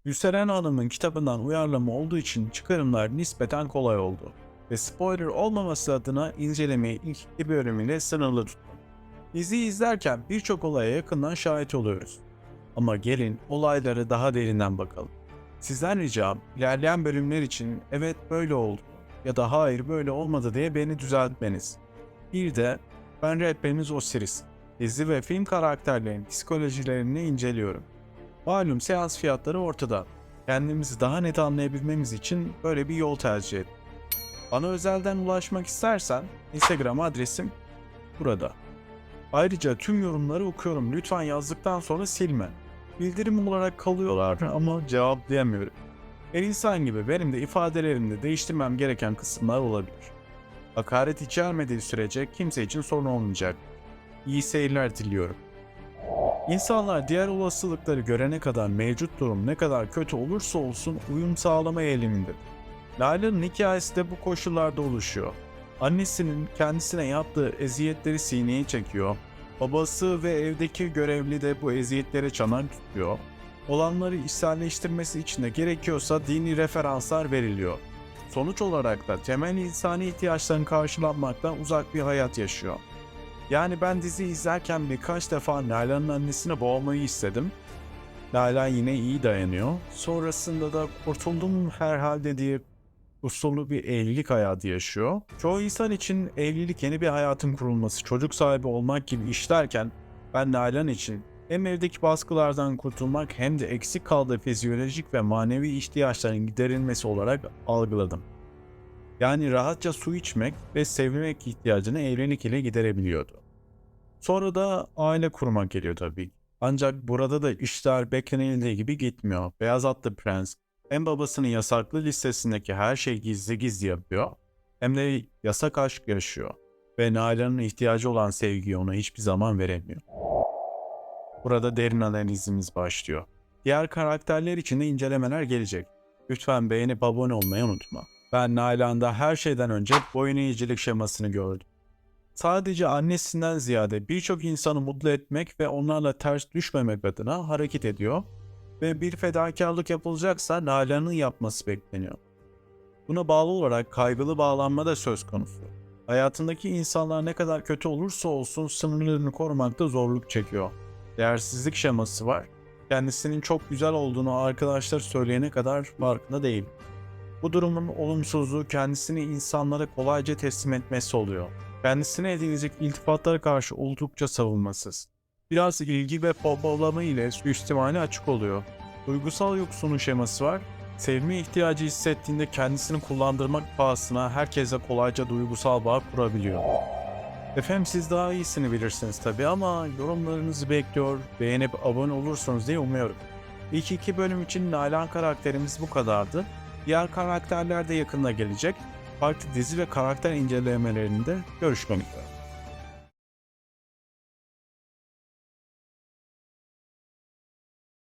Gülseren Hanım'ın kitabından uyarlama olduğu için çıkarımlar nispeten kolay oldu ve spoiler olmaması adına incelemeyi ilk iki bölümüyle sınırlı tuttum. Diziyi izlerken birçok olaya yakından şahit oluyoruz. Ama gelin olayları daha derinden bakalım. Sizden ricam ilerleyen bölümler için evet böyle oldu ya da hayır böyle olmadı diye beni düzeltmeniz. Bir de ben rehberiniz Osiris. Dizi ve film karakterlerinin psikolojilerini inceliyorum. Malum seans fiyatları ortada. Kendimizi daha net anlayabilmemiz için böyle bir yol tercih et. Bana özelden ulaşmak istersen Instagram adresim burada. Ayrıca tüm yorumları okuyorum. Lütfen yazdıktan sonra silme. Bildirim olarak kalıyorlar ama cevaplayamıyorum. Her insan gibi benim de ifadelerimde değiştirmem gereken kısımlar olabilir. Hakaret içermediği sürece kimse için sorun olmayacak. İyi seyirler diliyorum. İnsanlar diğer olasılıkları görene kadar mevcut durum ne kadar kötü olursa olsun uyum sağlama eğilimindedir. Layla'nın hikayesi de bu koşullarda oluşuyor. Annesinin kendisine yaptığı eziyetleri sineye çekiyor. Babası ve evdeki görevli de bu eziyetlere çanak tutuyor. Olanları içselleştirmesi için de gerekiyorsa dini referanslar veriliyor. Sonuç olarak da temel insani ihtiyaçların karşılanmaktan uzak bir hayat yaşıyor. Yani ben dizi izlerken birkaç defa Nalan'ın annesini boğmayı istedim. Nalan yine iyi dayanıyor. Sonrasında da kurtuldum herhalde diye usulü bir evlilik hayatı yaşıyor. Çoğu insan için evlilik yeni bir hayatın kurulması, çocuk sahibi olmak gibi işlerken ben Nalan için hem evdeki baskılardan kurtulmak hem de eksik kaldığı fizyolojik ve manevi ihtiyaçların giderilmesi olarak algıladım. Yani rahatça su içmek ve sevilmek ihtiyacını evlilik ile giderebiliyordu. Sonra da aile kurmak geliyor tabii. Ancak burada da işler beklenildiği gibi gitmiyor. Beyaz atlı prens hem babasının yasaklı listesindeki her şeyi gizli gizli yapıyor hem de yasak aşk yaşıyor ve Nalan'ın ihtiyacı olan sevgiyi ona hiçbir zaman veremiyor. Burada derin analizimiz başlıyor. Diğer karakterler için de incelemeler gelecek. Lütfen beğenip abone olmayı unutma. Ben Nalan'da her şeyden önce boyun eğicilik şemasını gördüm. Sadece annesinden ziyade birçok insanı mutlu etmek ve onlarla ters düşmemek adına hareket ediyor ve bir fedakarlık yapılacaksa Nalan'ın yapması bekleniyor. Buna bağlı olarak kaygılı bağlanma da söz konusu. Hayatındaki insanlar ne kadar kötü olursa olsun sınırlarını korumakta zorluk çekiyor. Değersizlik şeması var. Kendisinin çok güzel olduğunu arkadaşlar söyleyene kadar farkında değil. Bu durumun olumsuzluğu kendisini insanlara kolayca teslim etmesi oluyor. Kendisine edilecek iltifatlara karşı oldukça savunmasız. Biraz ilgi ve pohpollama ile suistimali açık oluyor. Duygusal yoksunun şeması var. Sevme ihtiyacı hissettiğinde kendisini kullandırmak pahasına herkese kolayca duygusal bağ kurabiliyor. Efendim siz daha iyisini bilirsiniz tabi ama yorumlarınızı bekliyor, beğenip abone olursunuz diye umuyorum. İlk iki bölüm için Nalan karakterimiz bu kadardı. Diğer karakterler de yakında gelecek. Farklı dizi ve karakter incelemelerinde görüşmek üzere.